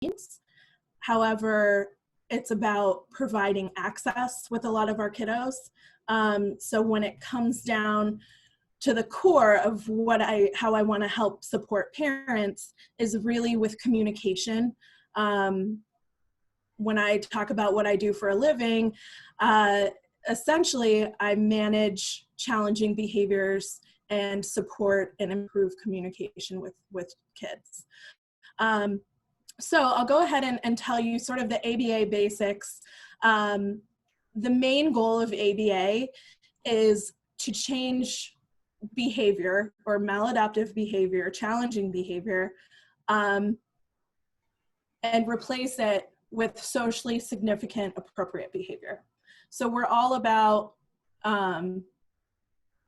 needs. However, it's about providing access with a lot of our kiddos. So when it comes down to the core of how I want to help support parents is really with communication. When I talk about what I do for a living, essentially I manage challenging behaviors and support and improve communication with kids. So I'll go ahead and tell you sort of the ABA basics. The main goal of ABA is to change behavior or maladaptive behavior, challenging behavior, and replace it with socially significant appropriate behavior. So we're all about,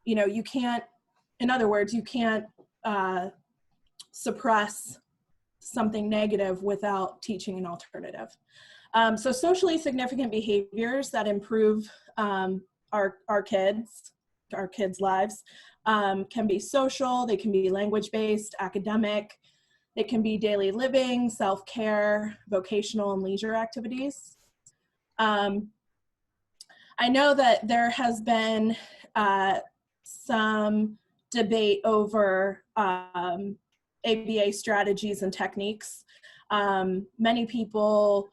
you can't, in other words, you can't suppress something negative without teaching an alternative. So socially significant behaviors that improve our kids' lives can be social, they can be language-based, academic, they can be daily living, self-care, vocational and leisure activities. I know that there has been some debate over ABA strategies and techniques. Many people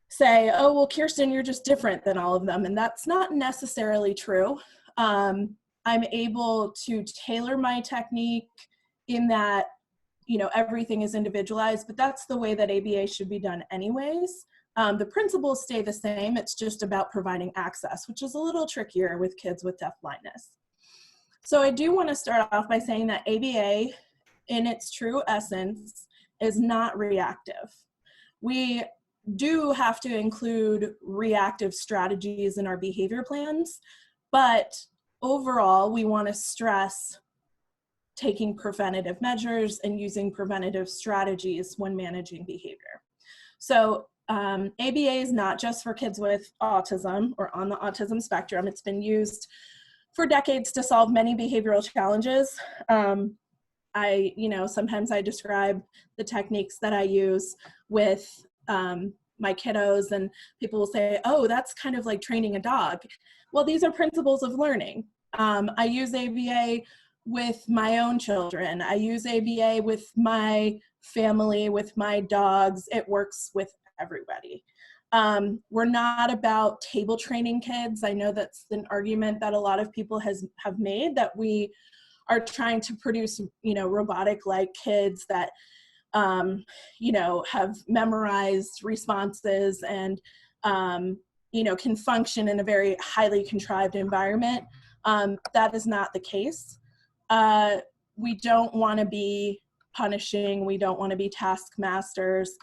say, oh, well, Kirsten, you're just different than all of them. And that's not necessarily true. I'm able to tailor my technique in that, everything is individualized, but that's the way that ABA should be done anyways. The principles stay the same. It's just about providing access, which is a little trickier with kids with deaf blindness. So I do want to start off by saying that ABA, in its true essence, is not reactive. We do have to include reactive strategies in our behavior plans, but overall, we want to stress taking preventative measures and using preventative strategies when managing behavior. So ABA is not just for kids with autism or on the autism spectrum. It's been used for decades to solve many behavioral challenges. Sometimes I describe the techniques that I use with my kiddos, and people will say, oh, that's kind of like training a dog. Well, these are principles of learning. I use ABA with my own children. I use ABA with my family, with my dogs. It works with everybody. We're not about table training kids. I know that's an argument that a lot of people have made, that we are trying to produce, robotic-like kids that, have memorized responses and, can function in a very highly contrived environment. That is not the case. We don't want to be punishing. We don't want to be taskmasters.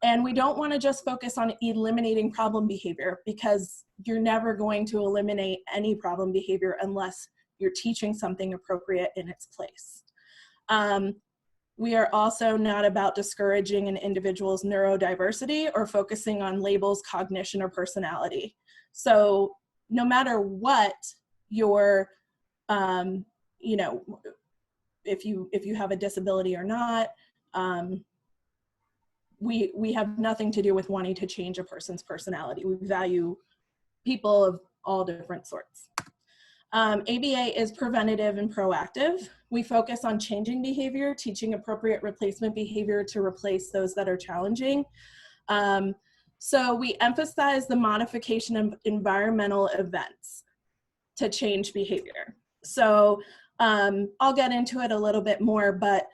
And we don't want to just focus on eliminating problem behavior, because you're never going to eliminate any problem behavior unless you're teaching something appropriate in its place. We are also not about discouraging an individual's neurodiversity or focusing on labels, cognition, or personality. So no matter what your, if you have a disability or not, we have nothing to do with wanting to change a person's personality. We value people of all different sorts. ABA is preventative and proactive. We focus on changing behavior, teaching appropriate replacement behavior to replace those that are challenging. So we emphasize the modification of environmental events to change behavior. So I'll get into it a little bit more, but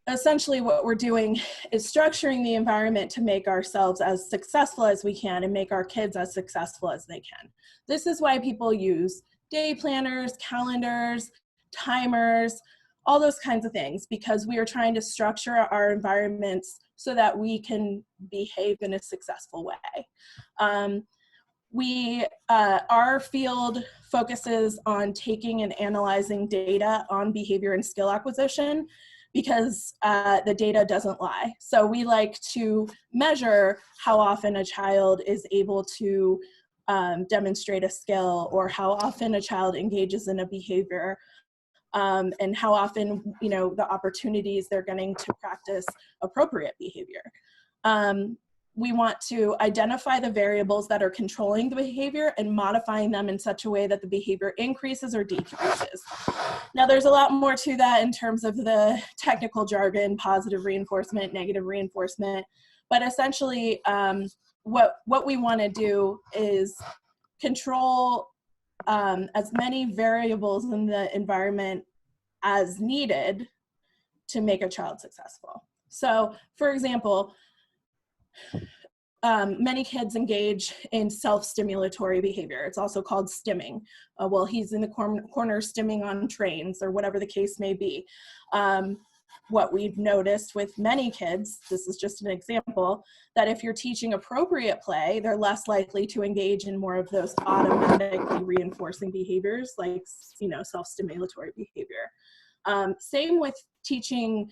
essentially what we're doing is structuring the environment to make ourselves as successful as we can and make our kids as successful as they can. This is why people use day planners, calendars, timers, all those kinds of things, because we are trying to structure our environments so that we can behave in a successful way. Our field focuses on taking and analyzing data on behavior and skill acquisition, because the data doesn't lie. So we like to measure how often a child is able to demonstrate a skill, or how often a child engages in a behavior. and how often, the opportunities they're getting to practice appropriate behavior. We want to identify the variables that are controlling the behavior and modifying them in such a way that the behavior increases or decreases. Now, there's a lot more to that in terms of the technical jargon, positive reinforcement, negative reinforcement, but essentially what we want to do is control as many variables in the environment as needed to make a child successful. So, for example, many kids engage in self-stimulatory behavior. It's also called stimming. Well, he's in the corner stimming on trains, or whatever the case may be. What we've noticed with many kids, this is just an example, that if you're teaching appropriate play, they're less likely to engage in more of those automatically reinforcing behaviors, like, self-stimulatory behavior. Same with teaching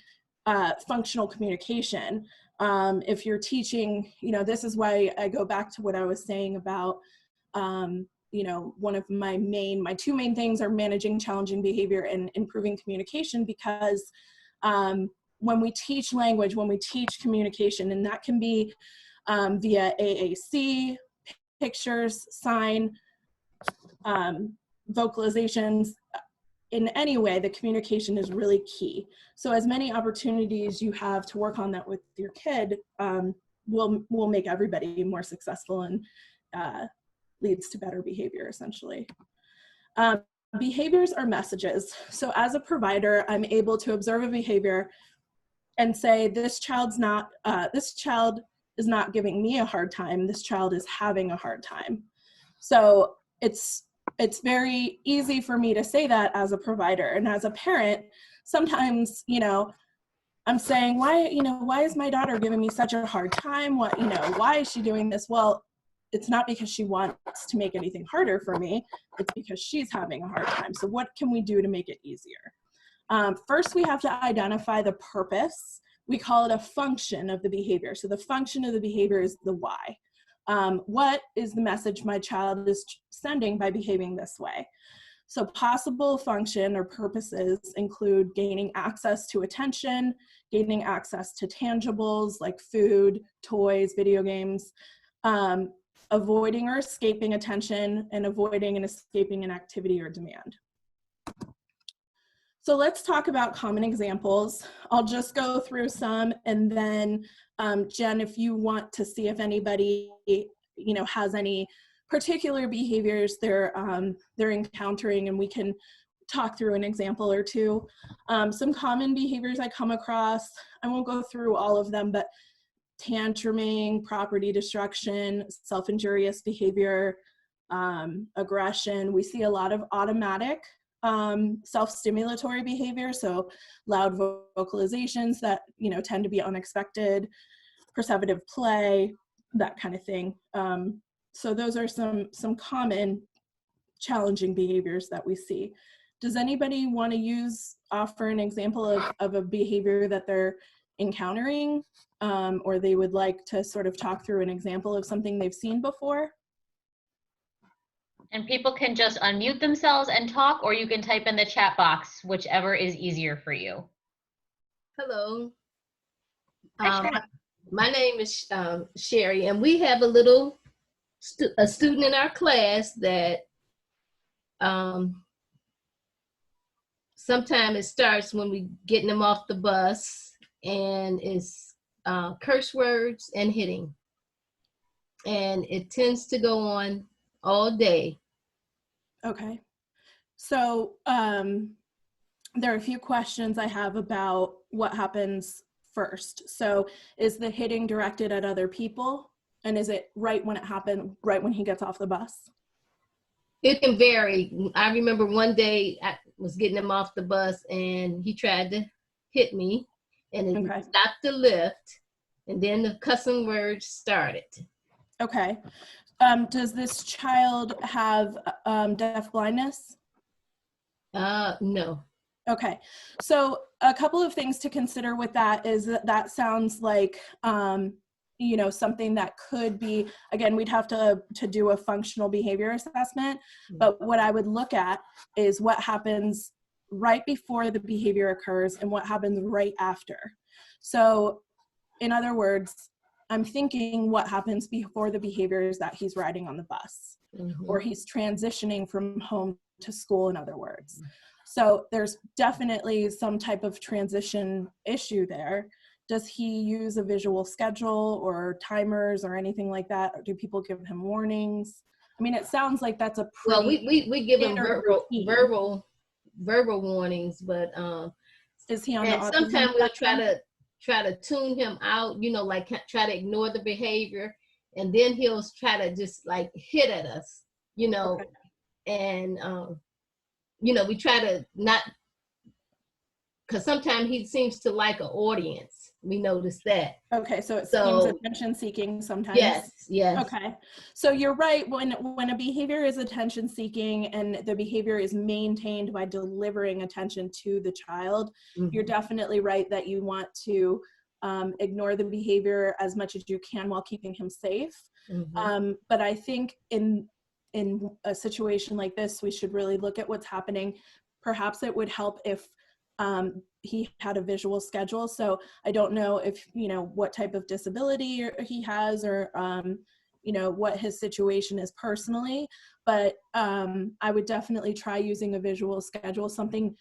functional communication. If you're teaching, this is why I go back to what I was saying about, one of my two main things are managing challenging behavior and improving communication, because when we teach language, when we teach communication, and that can be via AAC, pictures, sign, vocalizations, in any way, the communication is really key. So as many opportunities you have to work on that with your kid will make everybody more successful and leads to better behavior, essentially. Behaviors are messages. So as a provider, I'm able to observe a behavior and say, this child is not giving me a hard time. This child is having a hard time. So it's very easy for me to say that as a provider. And as a parent, sometimes, I'm saying, why is my daughter giving me such a hard time? Why is she doing this? Well, it's not because she wants to make anything harder for me. It's because she's having a hard time. So what can we do to make it easier? First, we have to identify the purpose. We call it a function of the behavior. So the function of the behavior is the why. What is the message my child is sending by behaving this way? So possible function or purposes include gaining access to attention, gaining access to tangibles like food, toys, video games, avoiding or escaping attention, and avoiding and escaping an activity or demand. So let's talk about common examples. I'll just go through some, and then Jen, if you want to see if anybody, has any particular behaviors they're encountering, and we can talk through an example or two. Some common behaviors I come across, I won't go through all of them, but tantruming, property destruction, self-injurious behavior, aggression. We see a lot of automatic self-stimulatory behavior, so loud vocalizations that tend to be unexpected, perceptive play, that kind of thing. So those are some common challenging behaviors that we see. Does anybody want to offer an example of a behavior that they're encountering, or they would like to sort of talk through an example of something they've seen before? And people can just unmute themselves and talk, or you can type in the chat box, whichever is easier for you. Hello. My name is Sherry, and we have a student in our class that sometimes it starts when we getting them off the bus, and it's curse words and hitting. And it tends to go on all day. Okay. So there are a few questions I have about what happens first. So is the hitting directed at other people? And is it right when it happened, right when he gets off the bus? It can vary. I remember one day I was getting him off the bus and he tried to hit me, and it stopped the lift, and then the cussing words started. Okay. Does this child have deaf blindness? No. Okay. So a couple of things to consider with that is that sounds like something that could be, again, we'd have to do a functional behavior assessment, but what I would look at is what happens right before the behavior occurs and what happens right after. So in other words, I'm thinking what happens before the behavior is that he's riding on the bus, or he's transitioning from home to school, in other words. So there's definitely some type of transition issue there. Does he use a visual schedule or timers or anything like that? Or do people give him warnings? I mean, it sounds like that's a pretty well, we give him routine. verbal warnings, but is he on the and autism sometimes we'll spectrum? try to tune him out, you know, like try to ignore the behavior, and then he'll try to just like hit at us, you know. Okay. And you know, we try to not, because sometimes he seems to like an audience. We noticed that. Okay, so it seems attention seeking sometimes. Yes. Okay, so you're right. When a behavior is attention seeking and the behavior is maintained by delivering attention to the child, you're definitely right that you want to ignore the behavior as much as you can while keeping him safe. But I think in a situation like this, we should really look at what's happening. Perhaps it would help if he had a visual schedule. So I don't know if, you know, what type of disability he has, or, you know, what his situation is personally, but I would definitely try using a visual schedule, something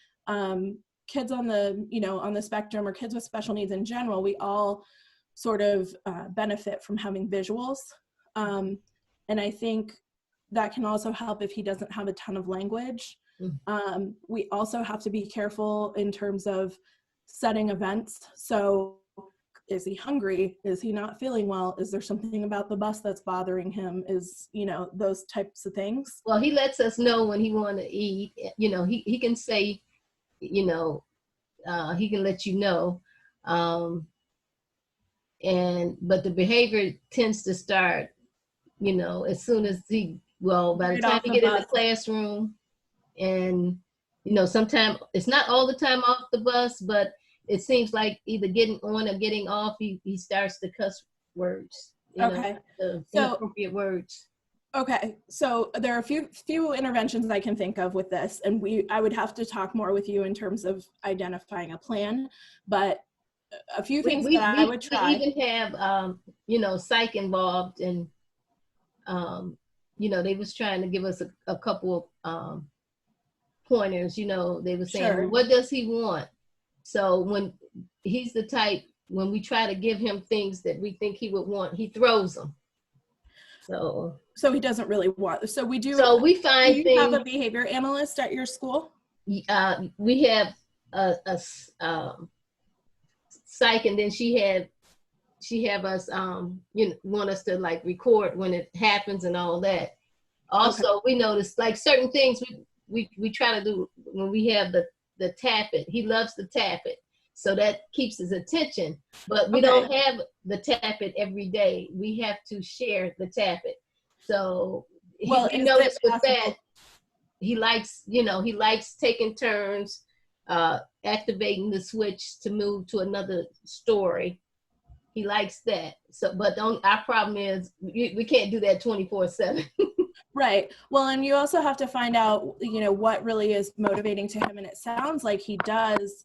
kids on the, you know, on the spectrum, or kids with special needs in general, we all sort of benefit from having visuals. And I think that can also help if he doesn't have a ton of language. We also have to be careful in terms of setting events. So is he hungry? Is he not feeling well? Is there something about the bus that's bothering him? Is, you know, those types of things. Well, he lets us know when he want to eat. You know, he can say, you know, he can let you know. But the behavior tends to start, you know, as soon as by the time he get in the classroom. And, you know, sometimes it's not all the time off the bus, but it seems like either getting on or getting off, he starts to cuss words, inappropriate words. Okay, so there are a few interventions I can think of with this, and I would have to talk more with you in terms of identifying a plan, but a few things I would try. We even have, you know, psych involved, and, you know, they was trying to give us a couple of pointers. You know, they were saying, what does he want? So when he's the type, when we try to give him things that we think he would want, he throws them. So he doesn't really want. So we find do you have a behavior analyst at your school? We have a psych, and then she have us you know, want us to like record when it happens and all that. Also, we notice like certain things we try to do when we have the tap it. He loves to tap it, so that keeps his attention. But we don't have the tap it every day. We have to share the tap it. So we notice with that, he likes, you know, he likes taking turns, activating the switch to move to another story. He likes that. So, but our problem is we can't do that 24/7. Right. Well, and you also have to find out, you know, what really is motivating to him. And it sounds like he does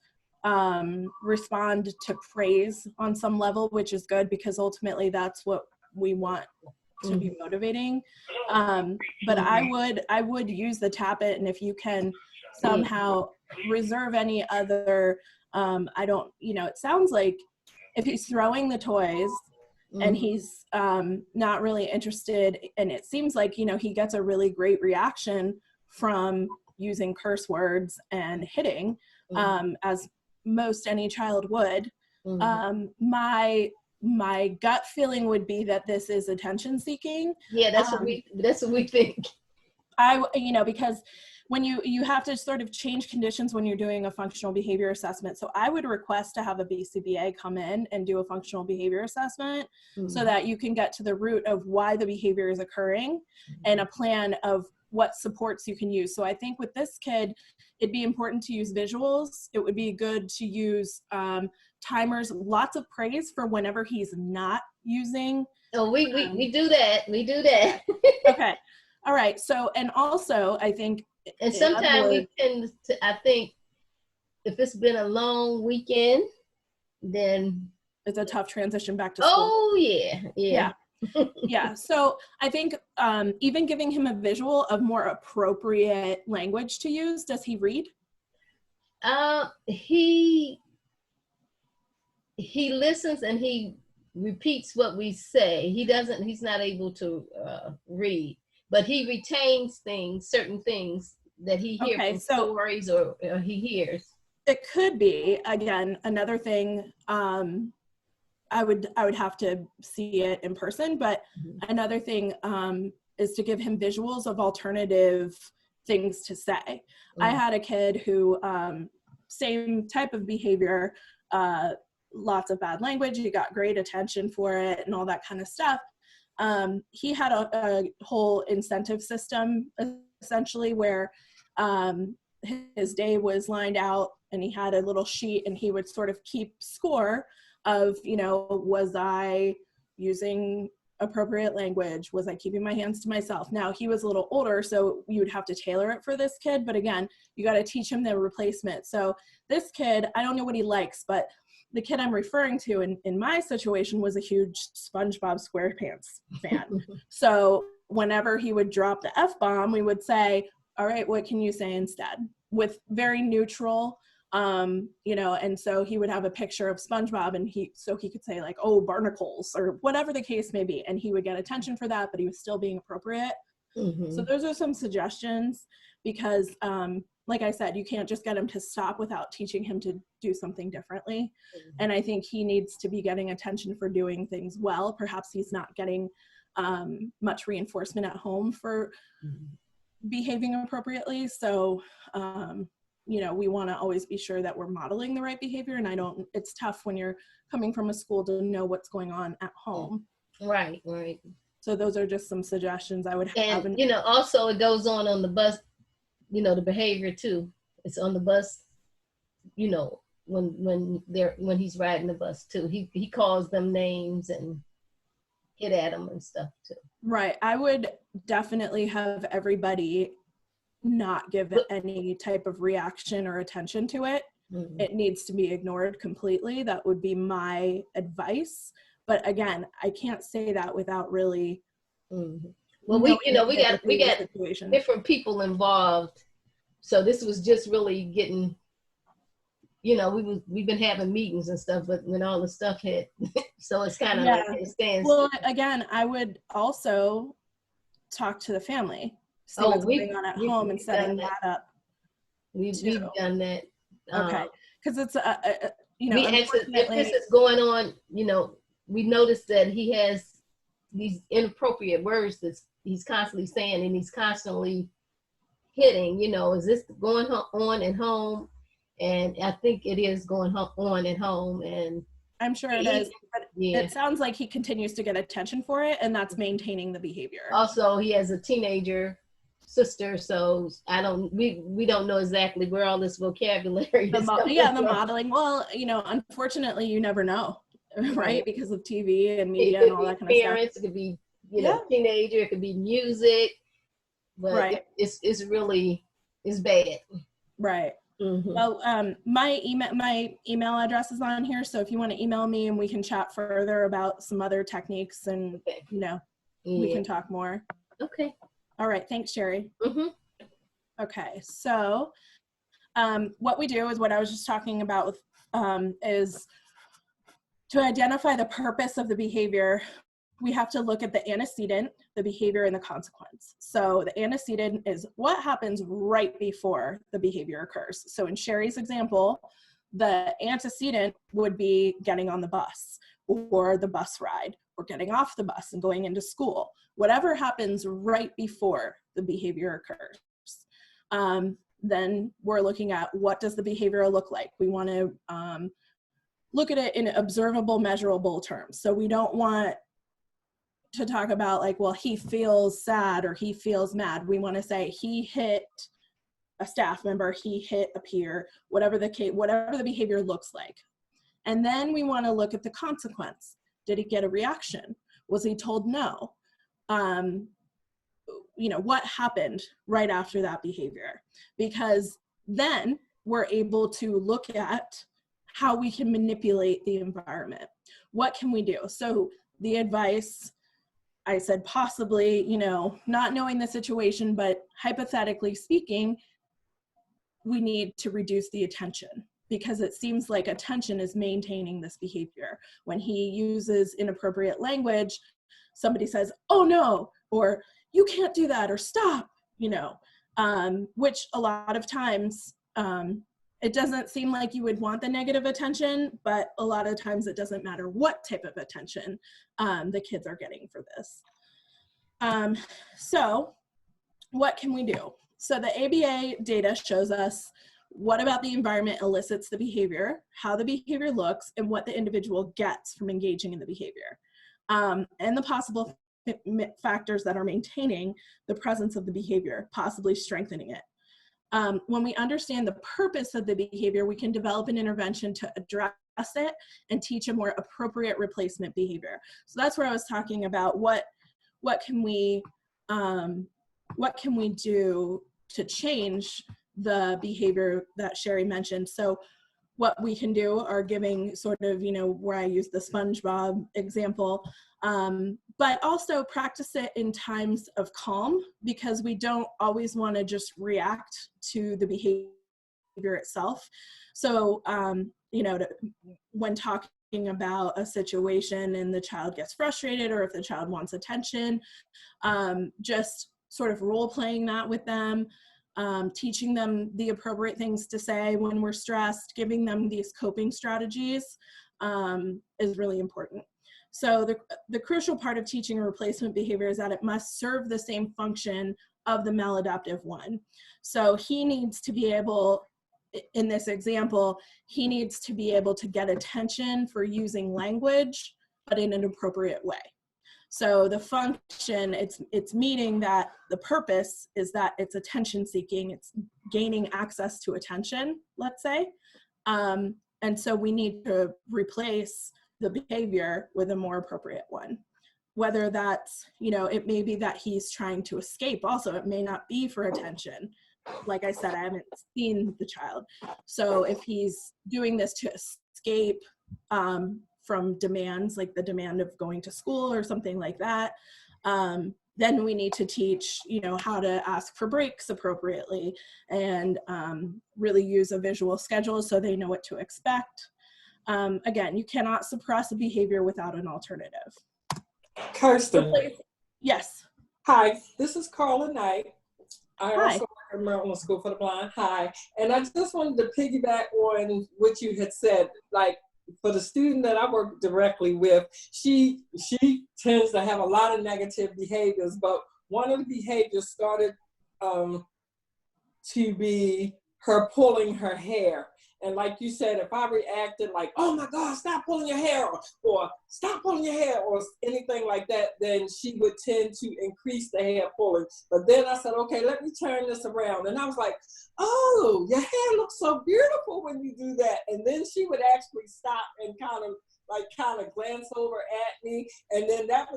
respond to praise on some level, which is good, because ultimately that's what we want to be motivating. But I would use the tap it. And if you can somehow reserve any other, I don't, you know, it sounds like if he's throwing the toys, and he's not really interested, and it seems like, you know, he gets a really great reaction from using curse words and hitting, as most any child would. My gut feeling would be that this is attention seeking. Yeah, that's what we think. You know, because when you have to sort of change conditions when you're doing a functional behavior assessment. So I would request to have a BCBA come in and do a functional behavior assessment so that you can get to the root of why the behavior is occurring and a plan of what supports you can use. So I think with this kid, it'd be important to use visuals. It would be good to use timers, lots of praise for whenever he's not using. Oh, we do that. We do that. Okay. All right. So, and also I think, and sometimes we tend to, I think, if it's been a long weekend, then it's a tough transition back to school. Oh yeah. Yeah. So I think even giving him a visual of more appropriate language to use. Does he read? He listens and he repeats what we say. He's not able to read, but he retains certain things that he hears from stories or he hears. It could be, again, another thing, I would have to see it in person, but another thing is to give him visuals of alternative things to say. I had a kid who, same type of behavior, lots of bad language, he got great attention for it and all that kind of stuff. He had a whole incentive system, essentially, where his day was lined out and he had a little sheet and he would sort of keep score of, was I using appropriate language? Was I keeping my hands to myself? Now, he was a little older, so you would have to tailor it for this kid. But again, you got to teach him the replacement. So this kid, I don't know what he likes, but the kid I'm referring to in my situation was a huge SpongeBob SquarePants fan. So whenever he would drop the F-bomb, we would say, all right, what can you say instead? With very neutral, and so he would have a picture of SpongeBob and he could say like, oh, barnacles or whatever the case may be. And he would get attention for that, but he was still being appropriate. So those are some suggestions because, like I said, you can't just get him to stop without teaching him to do something differently. And I think he needs to be getting attention for doing things well. Perhaps he's not getting much reinforcement at home for behaving appropriately. So, we want to always be sure that we're modeling the right behavior. And it's tough when you're coming from a school to know what's going on at home. Right. So those are just some suggestions I would have. And, also it goes on the bus, the behavior too. It's on the bus, when he's riding the bus too. He calls them names and hit at them and stuff too. Right. I would definitely have everybody not give any type of reaction or attention to it. It needs to be ignored completely. That would be my advice. But again, I can't say that without really. Well, we got different people involved. So this was just really getting, we've been having meetings and stuff, but when all the stuff hit, so it's kind of like it stands. Well, again, I would also talk to the family. See what's going on at home and setting that up. We've done that. Okay, because it's if this is going on, we noticed that he has these inappropriate words that he's constantly saying and he's constantly hitting. Is this going on at home? And I think it is going on at home, and I'm sure it is. But it sounds like he continues to get attention for it, and that's maintaining the behavior. Also, he has a teenager sister, so we don't know exactly where all this vocabulary is coming from. The modeling. Well, unfortunately, you never know, right? Because of TV and media and all that kind of stuff. Parents, it could be teenager, it could be music, but it's really bad. Right. Well, my email address is on here, so if you want to email me and we can chat further about some other techniques and we can talk more. Okay. All right. Thanks, Sherry. Okay. So what we do is what I was just talking about is to identify the purpose of the behavior. We have to look at the antecedent, the behavior, and the consequence. So the antecedent is what happens right before the behavior occurs. So in Sherry's example, the antecedent would be getting on the bus or the bus ride or getting off the bus and going into school. Whatever happens right before the behavior occurs. Then we're looking at what does the behavior look like. We want to look at it in observable, measurable terms. So we don't want to talk about like, well, he feels sad or he feels mad. We want to say he hit a staff member, he hit a peer, whatever the behavior looks like. And then we want to look at the consequence. Did he get a reaction? Was he told no? What happened right after that behavior? Because then we're able to look at how we can manipulate the environment. What can we do? So the advice, I said possibly, you know, not knowing the situation, but hypothetically speaking, we need to reduce the attention, because it seems like attention is maintaining this behavior. When he uses inappropriate language, somebody says, oh no, or you can't do that, or stop, you know, which a lot of times, it doesn't seem like you would want the negative attention, but a lot of times it doesn't matter what type of attention the kids are getting for this. So what can we do? So the ABA data shows us what about the environment elicits the behavior, how the behavior looks, and what the individual gets from engaging in the behavior, and the possible factors that are maintaining the presence of the behavior, possibly strengthening it. When we understand the purpose of the behavior, we can develop an intervention to address it and teach a more appropriate replacement behavior. So that's where I was talking about what can we do to change the behavior that Sherry mentioned. So what we can do are giving sort of, you know, where I use the SpongeBob example, but also practice it in times of calm, because we don't always want to just react to the behavior itself. So, you know, when talking about a situation and the child gets frustrated, or if the child wants attention, just sort of role playing that with them, teaching them the appropriate things to say when we're stressed, giving them these coping strategies is really important. So the crucial part of teaching a replacement behavior is that it must serve the same function of the maladaptive one. So he needs to be able, in this example, he needs to be able to get attention for using language, but in an appropriate way. So the function, it's meaning that the purpose is that it's attention seeking, it's gaining access to attention, let's say. And so we need to replace the behavior with a more appropriate one. Whether that's, you know, it may be that he's trying to escape also, it may not be for attention. Like I said, I haven't seen the child. So if he's doing this to escape from demands, like the demand of going to school or something like that, then we need to teach, you know, how to ask for breaks appropriately, and really use a visual schedule so they know what to expect. Again, you cannot suppress a behavior without an alternative. Kirsten. Yes. Hi, this is Carla Knight. I Hi. also work at Maryland School for the Blind. Hi. And I just wanted to piggyback on what you had said. Like, for the student that I work directly with, she tends to have a lot of negative behaviors, but one of the behaviors started to be her pulling her hair. And like you said, if I reacted like, oh my God, stop pulling your hair, or stop pulling your hair, or anything like that, then she would tend to increase the hair pulling. But then I said, okay, let me turn this around. And I was like, oh, your hair looks so beautiful when you do that. And then she would actually stop and kind of glance over at me. And then that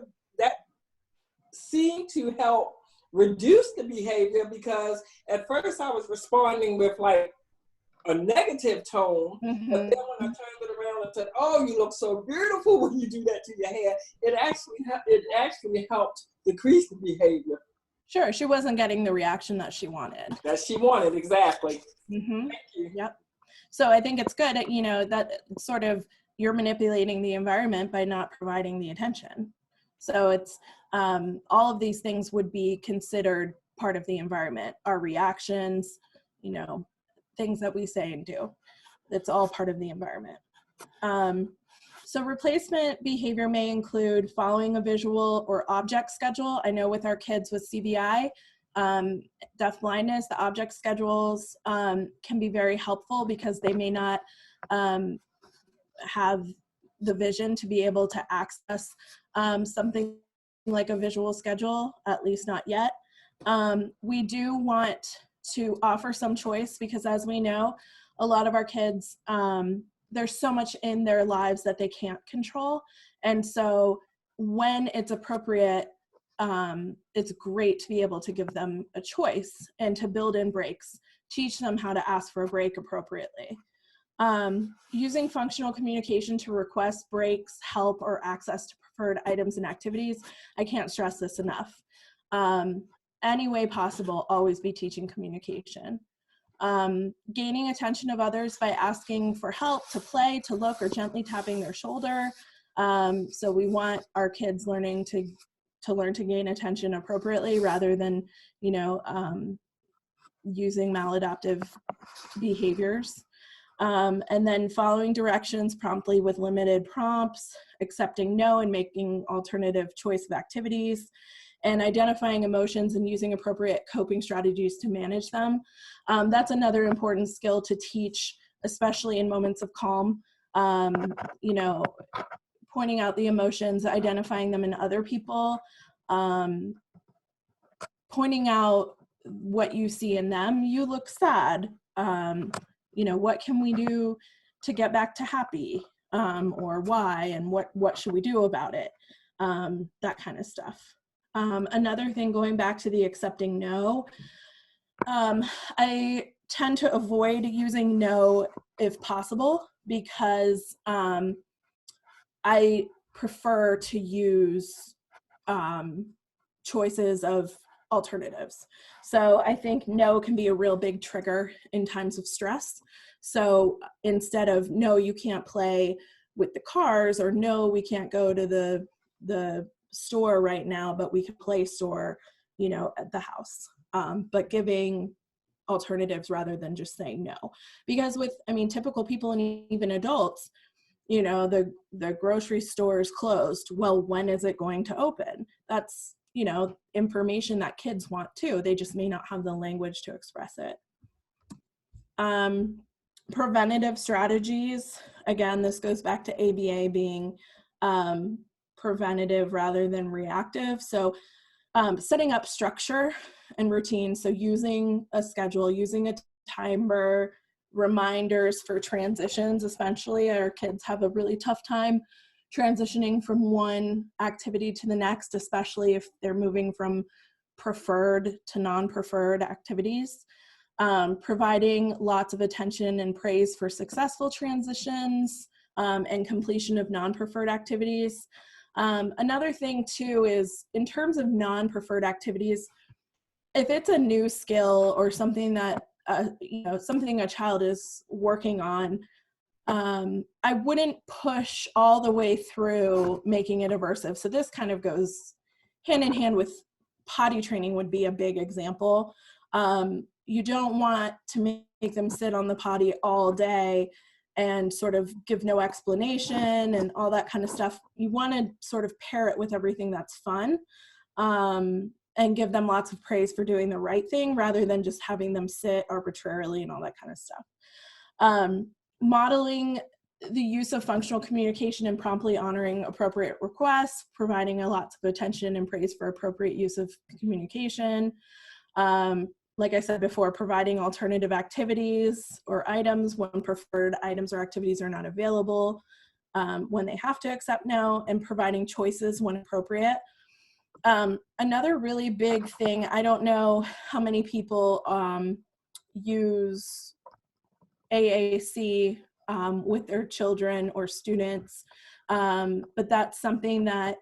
seemed to help reduce the behavior, because at first I was responding with like a negative tone, but then when I turned it around and said, oh, you look so beautiful when you do that to your hair, it actually helped decrease the behavior. Sure, she wasn't getting the reaction that she wanted. Exactly. Mm-hmm. Thank you. Yep. So I think it's good, you know, that sort of you're manipulating the environment by not providing the attention. So it's all of these things would be considered part of the environment. Our reactions, you know, things that we say and do. It's all part of the environment. So replacement behavior may include following a visual or object schedule. I know with our kids with CBI, deaf blindness, the object schedules can be very helpful, because they may not have the vision to be able to access something like a visual schedule, at least not yet. We do want to offer some choice, because as we know, a lot of our kids, there's so much in their lives that they can't control. And so when it's appropriate, it's great to be able to give them a choice and to build in breaks. teach them how to ask for a break appropriately. Using functional communication to request breaks, help, or access to preferred items and activities. I can't stress this enough. Any way possible, always be teaching communication. Gaining attention of others by asking for help, to play, to look, or gently tapping their shoulder. So we want our kids learning to learn to gain attention appropriately rather than, you know, using maladaptive behaviors. And then following directions promptly with limited prompts, accepting no and making alternative choice of activities, and identifying emotions and using appropriate coping strategies to manage them. That's another important skill to teach, especially in moments of calm. You know, pointing out the emotions, identifying them in other people, pointing out what you see in them. You look sad. You know, what can we do to get back to happy, or why, and what should we do about it? That kind of stuff. Another thing, going back to the accepting no, I tend to avoid using no if possible, because I prefer to use choices of alternatives. So I think no can be a real big trigger in times of stress. So instead of no, you can't play with the cars, or no, we can't go to the store right now, but we can play store, you know, at the house. But giving alternatives rather than just saying no. Because with, I mean, typical people and even adults, you know, the grocery store is closed. Well, when is it going to open? That's, you know, information that kids want too. They just may not have the language to express it. Preventative strategies. Again, this goes back to ABA being preventative rather than reactive. So setting up structure and routine. So using a schedule, using a timer, reminders for transitions, especially our kids have a really tough time transitioning from one activity to the next, especially if they're moving from preferred to non-preferred activities. Providing lots of attention and praise for successful transitions and completion of non-preferred activities. Another thing too is, in terms of non-preferred activities, if it's a new skill or something that you know, something a child is working on, I wouldn't push all the way through making it aversive. So this kind of goes hand in hand with potty training would be a big example. You don't want to make them sit on the potty all day and sort of give no explanation and all that kind of stuff. You want to sort of pair it with everything that's fun, and give them lots of praise for doing the right thing rather than just having them sit arbitrarily and all that kind of stuff. Modeling the use of functional communication and promptly honoring appropriate requests, providing lots of attention and praise for appropriate use of communication. Like I said before, providing alternative activities or items when preferred items or activities are not available, when they have to accept no, and providing choices when appropriate. Another really big thing, I don't know how many people use AAC with their children or students, but that's something that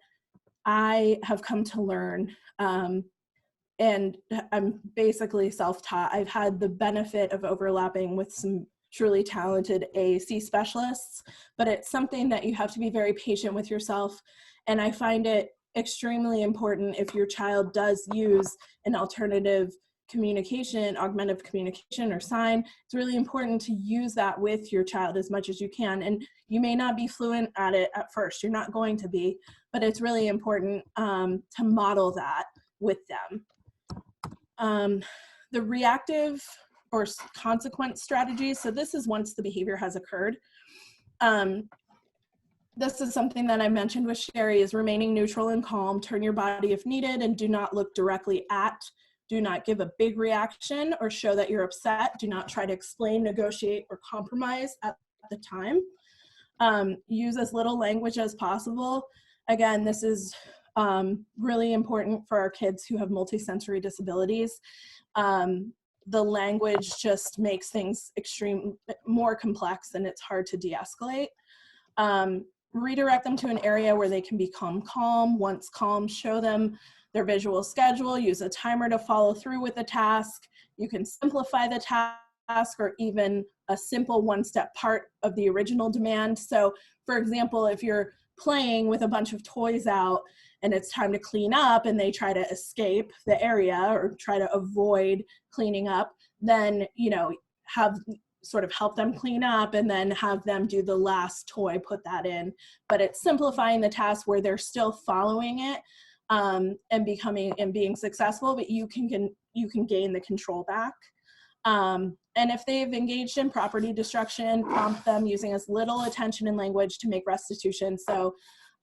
I have come to learn, and I'm basically self-taught. I've had the benefit of overlapping with some truly talented AAC specialists, but it's something that you have to be very patient with yourself, and I find it extremely important if your child does use an alternative communication, augmentative communication or sign. It's really important to use that with your child as much as you can. And you may not be fluent at it at first, you're not going to be, but it's really important to model that with them. The reactive or consequence strategies. So this is once the behavior has occurred. This is something that I mentioned with Sherry, is remaining neutral and calm, turn your body if needed, and do not look directly at. Do not give a big reaction or show that you're upset. Do not try to explain, negotiate, or compromise at the time. Use as little language as possible. Again, this is really important for our kids who have multisensory disabilities. the language just makes things more complex, and it's hard to de-escalate. Redirect them to an area where they can become calm. Once calm, show them their visual schedule, use a timer to follow through with the task. You can simplify the task, or even a simple one-step part of the original demand. So for example, if you're playing with a bunch of toys out and it's time to clean up and they try to escape the area or try to avoid cleaning up, then, you know, help them clean up and then have them do the last toy, put that in. But it's simplifying the task where they're still following it and being successful, but you can gain the control back. And if they've engaged in property destruction, prompt them using as little attention and language to make restitution. So,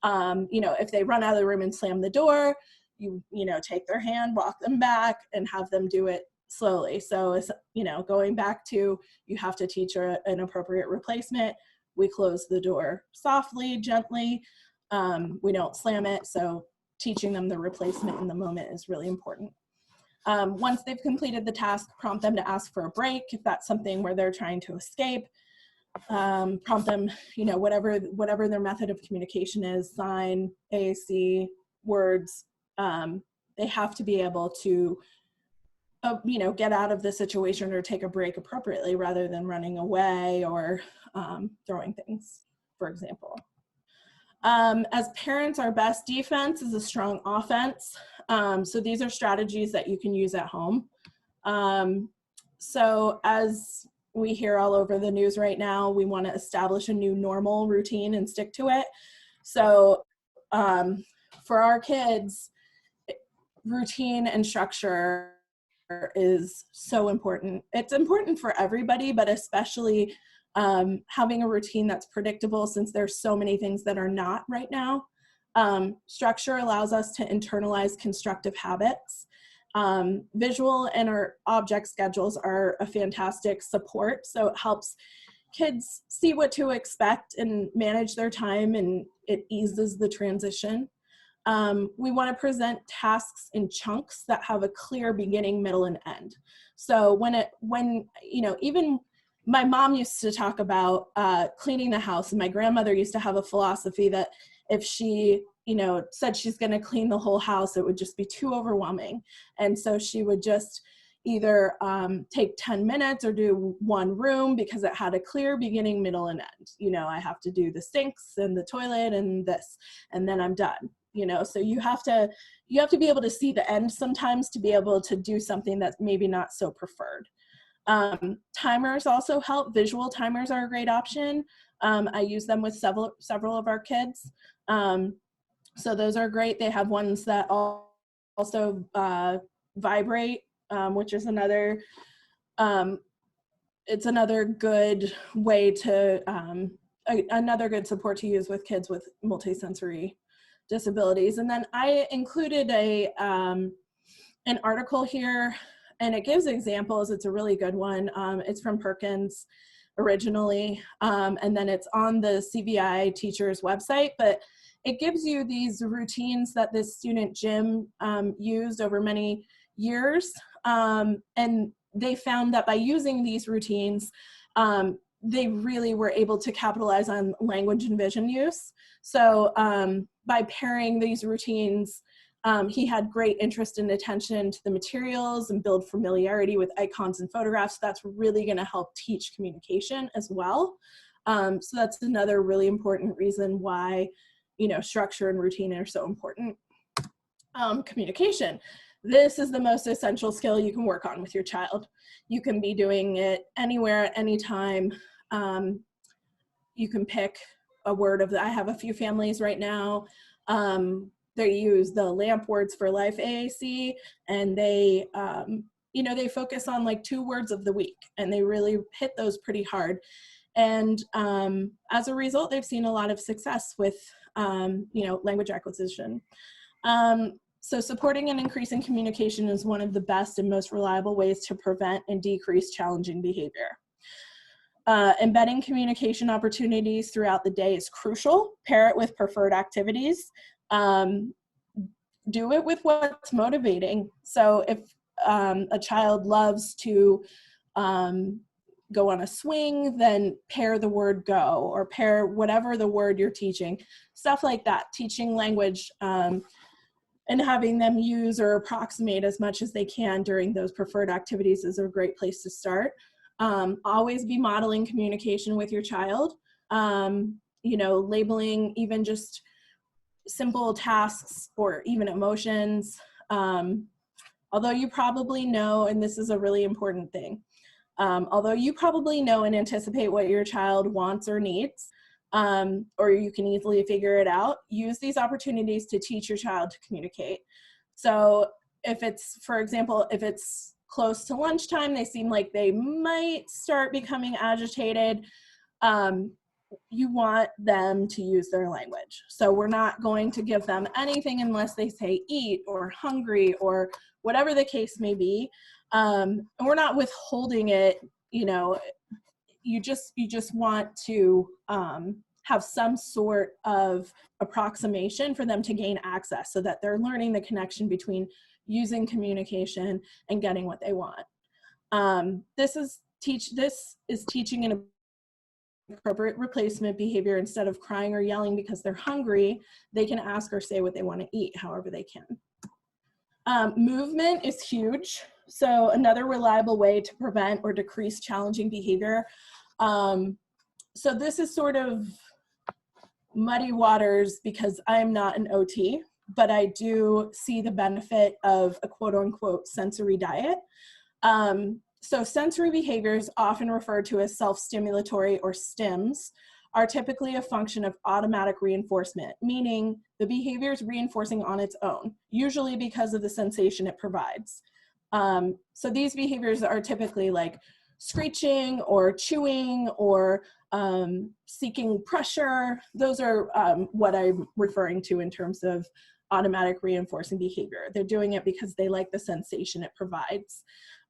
you know, if they run out of the room and slam the door, you know, take their hand, walk them back, and have them do it slowly. So it's, you know, going back to, you have to teach an appropriate replacement. We close the door softly, gently. We don't slam it. So teaching them the replacement in the moment is really important. Once they've completed the task, prompt them to ask for a break if that's something where they're trying to escape. Prompt them, you know, whatever their method of communication is, sign, AAC, words. They have to be able to, you know, get out of the situation or take a break appropriately rather than running away or throwing things, for example. As parents, our best defense is a strong offense. So these are strategies that you can use at home. So as we hear all over the news right now, we want to establish a new normal routine and stick to it. So for our kids, routine and structure is so important. It's important for everybody, but especially having a routine that's predictable, since there's so many things that are not right now. Structure allows us to internalize constructive habits. Visual and our object schedules are a fantastic support. So it helps kids see what to expect and manage their time, and it eases the transition. We want to present tasks in chunks that have a clear beginning, middle, and end. So when you know, even my mom used to talk about cleaning the house, and my grandmother used to have a philosophy that if she, you know, said she's going to clean the whole house, it would just be too overwhelming. And so she would just either take 10 minutes or do one room because it had a clear beginning, middle, and end. You know, I have to do the sinks and the toilet and this, and then I'm done. You know, so you have to be able to see the end sometimes to be able to do something that's maybe not so preferred. Timers also help. Visual timers are a great option. I use them with several of our kids. So those are great. They have ones that also vibrate, which is another, it's another good way to, another good support to use with kids with multisensory disabilities. And then I included an article here, and it gives examples. It's a really good one. It's from Perkins originally, and then it's on the CVI teacher's website, but it gives you these routines that this student, Jim, used over many years. And they found that by using these routines, they really were able to capitalize on language and vision use. So by pairing these routines, he had great interest and attention to the materials and build familiarity with icons and photographs. That's really going to help teach communication as well. So that's another really important reason why, you know, structure and routine are so important. Communication. This is the most essential skill you can work on with your child. You can be doing it anywhere at any time. You can pick a word I have a few families right now. They use the LAMP Words for Life AAC, and they, you know, they focus on like 2 words of the week, and they really hit those pretty hard. And as a result, they've seen a lot of success with, you know, language acquisition. So supporting and increasing communication is one of the best and most reliable ways to prevent and decrease challenging behavior. Embedding communication opportunities throughout the day is crucial. Pair it with preferred activities. Do it with what's motivating. So if a child loves to go on a swing, then pair the word go, or pair whatever the word you're teaching, stuff like that. Teaching language and having them use or approximate as much as they can during those preferred activities is a great place to start. Always be modeling communication with your child. You know, labeling even just simple tasks or even emotions. Although you probably know, and this is a really important thing, although you probably know and anticipate what your child wants or needs, or you can easily figure it out, use these opportunities to teach your child to communicate. So if it's, for example, if it's close to lunchtime, they seem like they might start becoming agitated, you want them to use their language. So we're not going to give them anything unless they say eat or hungry or whatever the case may be. And we're not withholding it, you know, you just want to have some sort of approximation for them to gain access so that they're learning the connection between using communication and getting what they want. This is teaching an appropriate replacement behavior. Instead of crying or yelling because they're hungry, they can ask or say what they want to eat however they can. Movement is huge. So another reliable way to prevent or decrease challenging behavior. So this is sort of muddy waters because I'm not an OT, but I do see the benefit of a quote unquote sensory diet. So sensory behaviors, often referred to as self-stimulatory or STIMs, are typically a function of automatic reinforcement, meaning the behavior is reinforcing on its own, usually because of the sensation it provides. So these behaviors are typically like screeching or chewing or seeking pressure. Those are what I'm referring to in terms of automatic reinforcing behavior. They're doing it because they like the sensation it provides.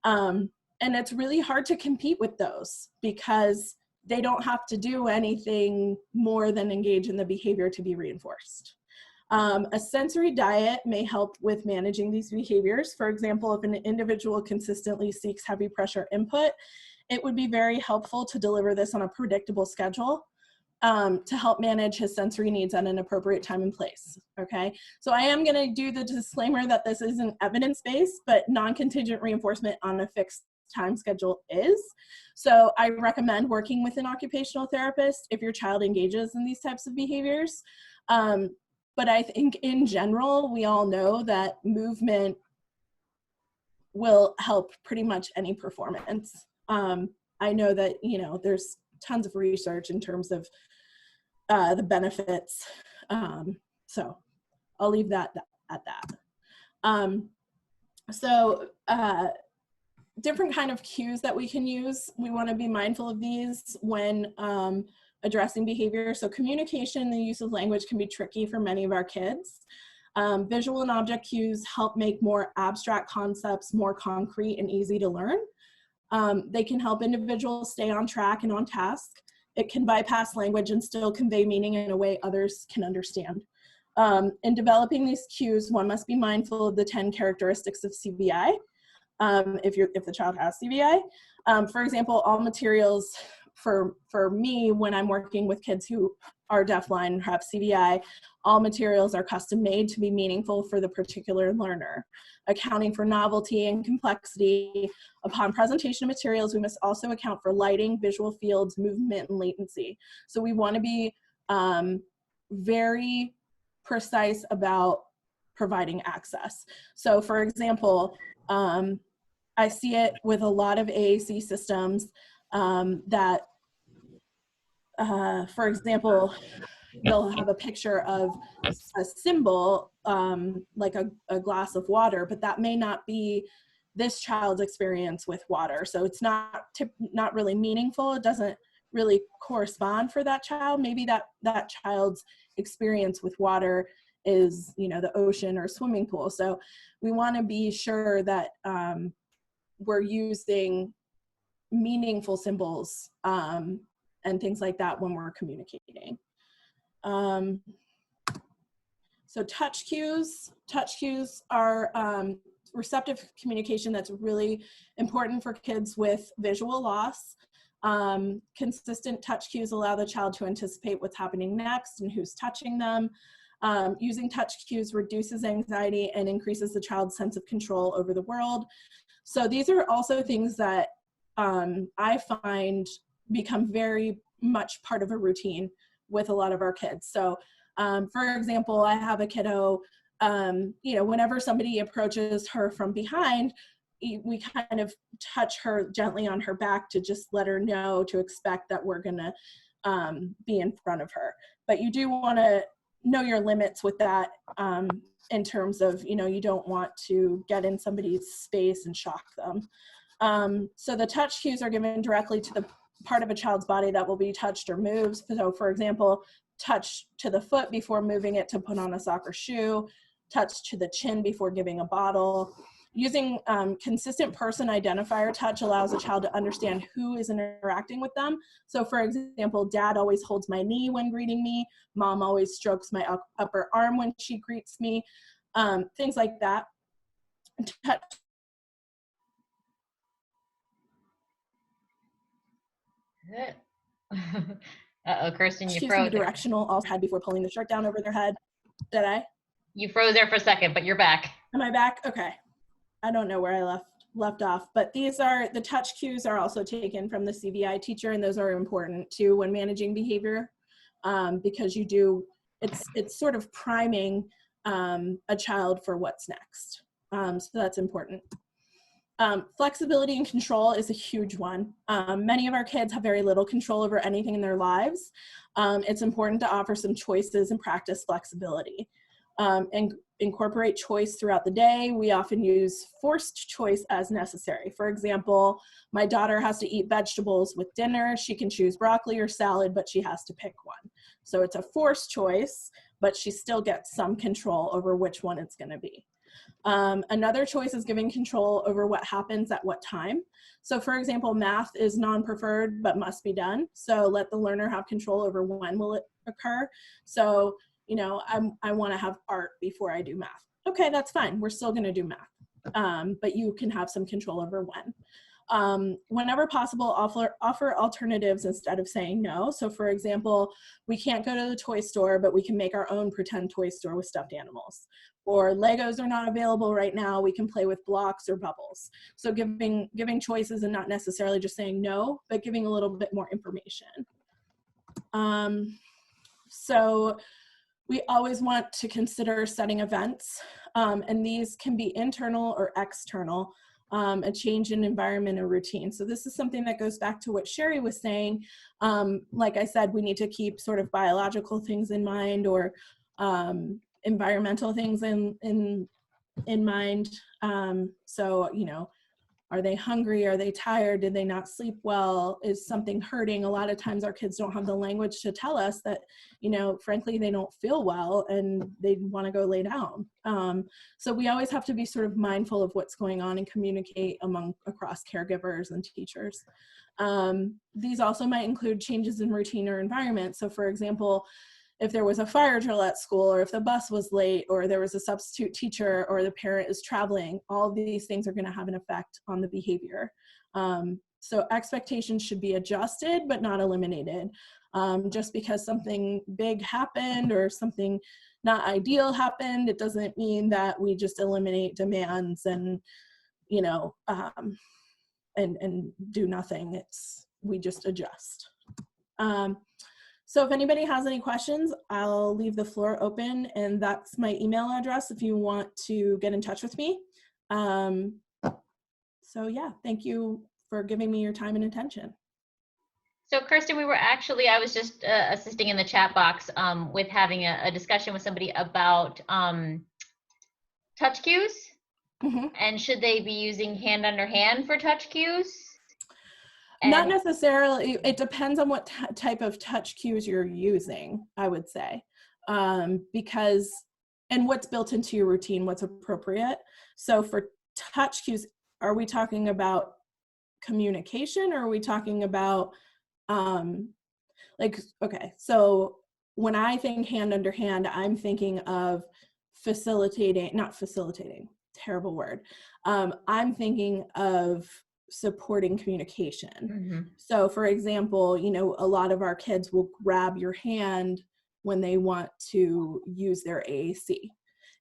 And it's really hard to compete with those because they don't have to do anything more than engage in the behavior to be reinforced. A sensory diet may help with managing these behaviors. For example, if an individual consistently seeks heavy pressure input, it would be very helpful to deliver this on a predictable schedule to help manage his sensory needs at an appropriate time and place, okay? So I am gonna do the disclaimer that this isn't evidence-based, but non-contingent reinforcement on a fixed time schedule is. So I recommend working with an occupational therapist if your child engages in these types of behaviors. But I think in general, we all know that movement will help pretty much any performance. I know that, you know, there's tons of research in terms of the benefits. So I'll leave that at that. Different kind of cues that we can use. We want to be mindful of these when addressing behavior. So communication, the use of language can be tricky for many of our kids. Visual and object cues help make more abstract concepts more concrete and easy to learn. They can help individuals stay on track and on task. It can bypass language and still convey meaning in a way others can understand. In developing these cues, one must be mindful of the 10 characteristics of CBI. If the child has CBI. For example, all materials for me, when I'm working with kids who are deafblind and have CBI, all materials are custom made to be meaningful for the particular learner. Accounting for novelty and complexity, upon presentation of materials, we must also account for lighting, visual fields, movement, and latency. So we want to be very precise about providing access. So for example, I see it with a lot of AAC systems that, for example, they'll have a picture of a symbol like a glass of water, but that may not be this child's experience with water. So it's not really meaningful. It doesn't really correspond for that child. Maybe that child's experience with water is, you know, the ocean or swimming pool. So we want to be sure that we're using meaningful symbols and things like that when we're communicating. So touch cues are receptive communication that's really important for kids with visual loss. Consistent touch cues allow the child to anticipate what's happening next and who's touching them. Using touch cues reduces anxiety and increases the child's sense of control over the world. So these are also things that I find become very much part of a routine with a lot of our kids. So for example, I have a kiddo, whenever somebody approaches her from behind, we kind of touch her gently on her back to just let her know to expect that we're gonna be in front of her. But you do wanna know your limits with that in terms of, you don't want to get in somebody's space and shock them. So the touch cues are given directly to the part of a child's body that will be touched or moved. So for example, touch to the foot before moving it to put on a soccer shoe, touch to the chin before giving a bottle. Using consistent person identifier touch allows a child to understand who is interacting with them. So for example, dad always holds my knee when greeting me, mom always strokes my upper arm when she greets me, things like that. Touch. Uh-oh, Kirsten, you Cues froze. can be directional, also had before pulling the shirt down over their head. Did I? You froze there for a second, but you're back. Am I back? Okay. I don't know where I left off, but these are, the touch cues are also taken from the CVI teacher, and those are important too when managing behavior, because it's sort of priming a child for what's next. So that's important. Flexibility and control is a huge one. Many of our kids have very little control over anything in their lives. It's important to offer some choices and practice flexibility. And incorporate choice throughout the day. We often use forced choice as necessary. For example, my daughter has to eat vegetables with dinner. She can choose broccoli or salad, but she has to pick one. So it's a forced choice, but she still gets some control over which one it's going to be. Another choice is giving control over what happens at what time. So for example, math is non-preferred but must be done. So let the learner have control over when will it occur. So I want to have art before I do math. Okay, that's fine. We're still going to do math, but you can have some control over when. Whenever possible, offer alternatives instead of saying no. So for example, we can't go to the toy store, but we can make our own pretend toy store with stuffed animals. Or Legos are not available right now. We can play with blocks or bubbles. So giving choices and not necessarily just saying no, but giving a little bit more information. So we always want to consider setting events, and these can be internal or external, a change in environment or routine. So this is something that goes back to what Sherry was saying. Like I said, we need to keep sort of biological things in mind, or environmental things in mind. So, are they hungry? Are they tired? Did they not sleep well? Is something hurting? A lot of times our kids don't have the language to tell us that, frankly, they don't feel well and they want to go lay down. So we always have to be sort of mindful of what's going on and communicate across caregivers and teachers. These also might include changes in routine or environment. So for example, if there was a fire drill at school, or if the bus was late, or there was a substitute teacher, or the parent is traveling, all of these things are going to have an effect on the behavior. So expectations should be adjusted, but not eliminated. Just because something big happened or something not ideal happened, it doesn't mean that we just eliminate demands and, and do nothing. We just adjust. So if anybody has any questions, I'll leave the floor open, and that's my email address if you want to get in touch with me. So yeah, thank you for giving me your time and attention. So Kirsten, I was just assisting in the chat box with having a discussion with somebody about touch cues. Mm-hmm. And should they be using hand under hand for touch cues? Not necessarily. It depends on what type of touch cues you're using, I would say, because, and what's built into your routine, what's appropriate. So for touch cues, are we talking about communication, or are we talking about, okay, so when I think hand under hand, I'm thinking of terrible word. I'm thinking of supporting communication. Mm-hmm. So for example, you know, a lot of our kids will grab your hand when they want to use their AAC.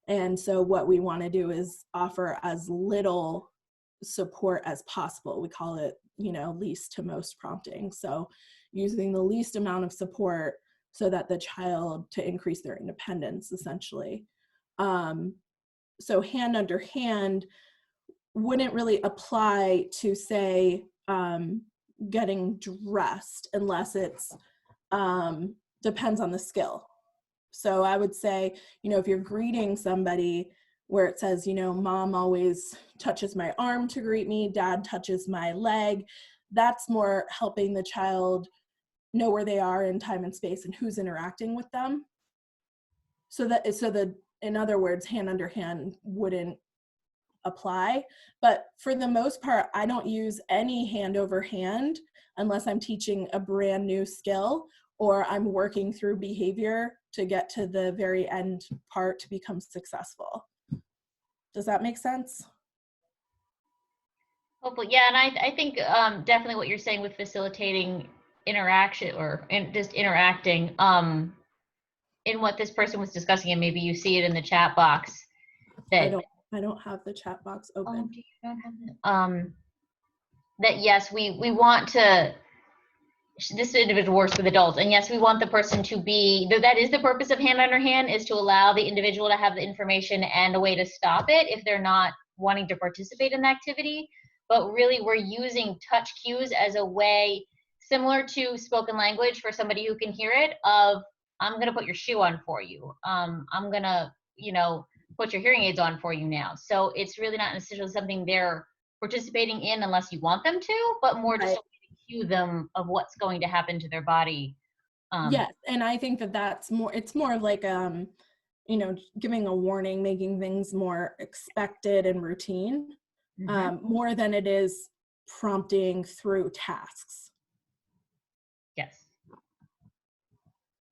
And so what we want to do is offer as little support as possible. We call it, you know, least to most prompting. So using the least amount of support so that the child to increase their independence, essentially. So hand under hand wouldn't really apply to, say, getting dressed, unless it's depends on the skill. So I would say, you know, if you're greeting somebody where it says, you know, mom always touches my arm to greet me, dad touches my leg, that's more helping the child know where they are in time and space and who's interacting with them. So that in other words, hand under hand wouldn't apply. But for the most part, I don't use any hand over hand unless I'm teaching a brand new skill or I'm working through behavior to get to the very end part to become successful. Does that make sense? Hopefully, yeah. And I think definitely what you're saying with facilitating interaction just interacting in what this person was discussing, and maybe you see it in the chat box. That I don't have the chat box open. Oh, do you not have it? That yes, we want to. This individual works with adults, and yes, we want the person to be. That is the purpose of hand under hand, is to allow the individual to have the information and a way to stop it if they're not wanting to participate in the activity. But really, we're using touch cues as a way, similar to spoken language for somebody who can hear it, of I'm going to put your shoe on for you. I'm going to, you know, put your hearing aids on for you now. So it's really not necessarily something they're participating in unless you want them to, but more just a way to cue them of what's going to happen to their body. Yes, and I think that's more, it's more of like, you know, giving a warning, making things more expected and routine, more than it is prompting through tasks. Yes.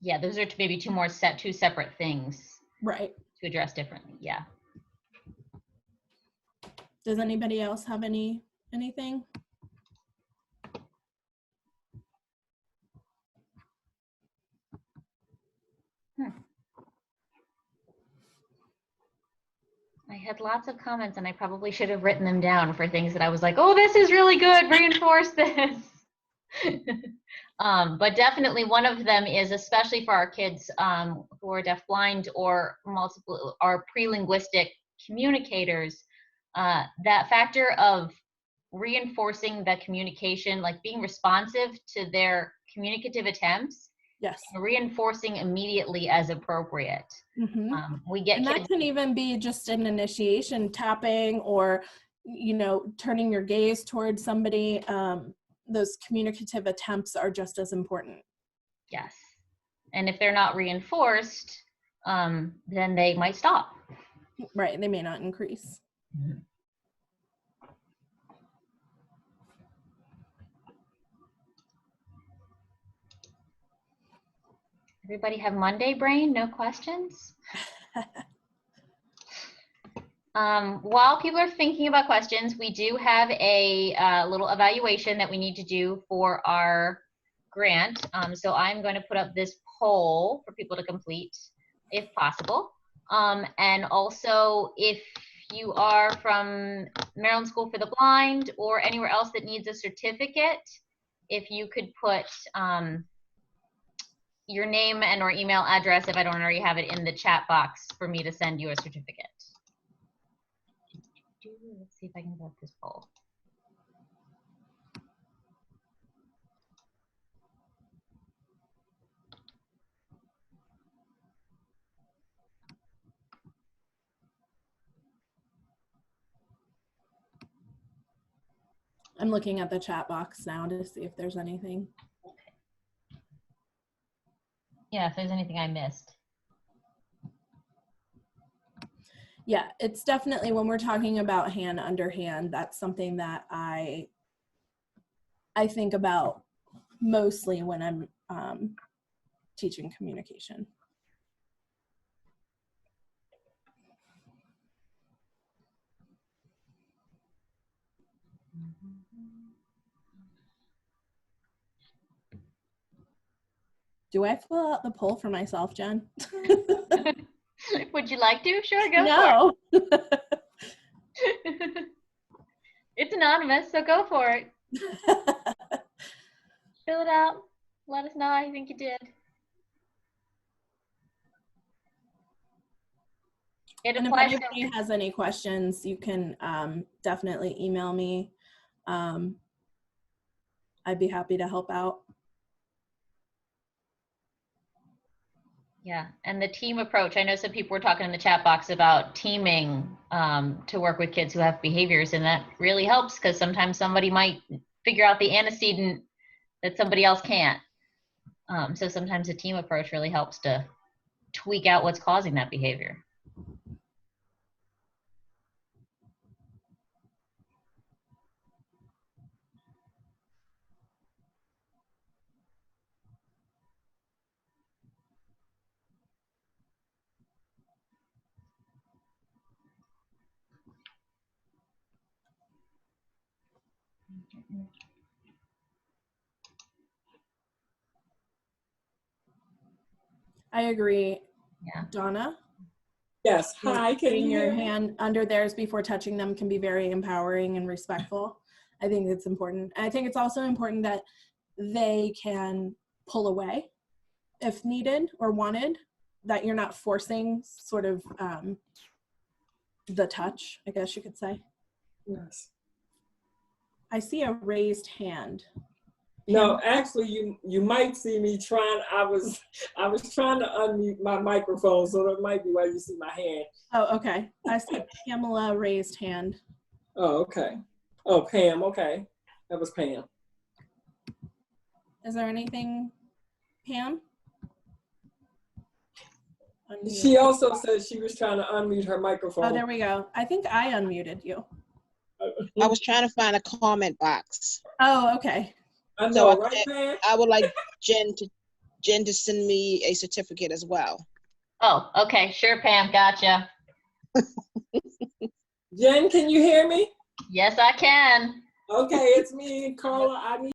Yeah, those are maybe two separate things. Right. To address differently, yeah. Does anybody else have anything? I had lots of comments and I probably should have written them down for things that I was like, oh, this is really good, reinforce this. But definitely one of them is, especially for our kids who are deafblind or pre-linguistic communicators, that factor of reinforcing the communication, like being responsive to their communicative attempts. Yes. And reinforcing immediately as appropriate. We get and that can even be just an initiation, tapping, or, you know, turning your gaze towards somebody. Those communicative attempts are just as important. Yes. And if they're not reinforced, then they might stop. Right. They may not increase. Everybody have Monday brain? No questions? While people are thinking about questions, we do have a little evaluation that we need to do for our grant. So I'm going to put up this poll for people to complete if possible. And also, if you are from Maryland School for the Blind or anywhere else that needs a certificate, if you could put your name and or email address, if I don't already have it, in the chat box for me to send you a certificate. Let's see if I can get this poll. I'm looking at the chat box now to see if there's anything. Okay. Yeah, if there's anything I missed. Yeah, it's definitely, when we're talking about hand under hand, that's something that I think about mostly when I'm teaching communication. Do I fill out the poll for myself, Jen? Would you like to? Sure, go No. for it. It's anonymous, so go for it. Fill it out. Let us know how you think you did. It And if applies to anybody has any questions, you can definitely email me. I'd be happy to help out. yeah, and the team approach. I know some people were talking in the chat box about teaming to work with kids who have behaviors, and that really helps because sometimes somebody might figure out the antecedent that somebody else can't. So sometimes a team approach really helps to tweak out what's causing that behavior. I agree. Yeah. Donna? Yes. Hi, can Putting you your hear me? hand under theirs before touching them can be very empowering and respectful. I think it's important. I think it's also important that they can pull away if needed or wanted, that you're not forcing sort of the touch, I guess you could say. Yes. I see a raised hand. No, actually, you might see me trying. I was trying to unmute my microphone, so that might be why you see my hand. Oh, okay. I see Pamela raised hand. Oh, okay. Oh, Pam. Okay, that was Pam. Is there anything, Pam? Unmute. She also said she was trying to unmute her microphone. Oh, there we go. I think I unmuted you. I was trying to find a comment box. Oh, okay. I know, So right, Pam? I would like Jen to send me a certificate as well. Oh, okay. Sure, Pam. Gotcha. Jen, can you hear me? Yes, I can. Okay, it's me, Carla. I need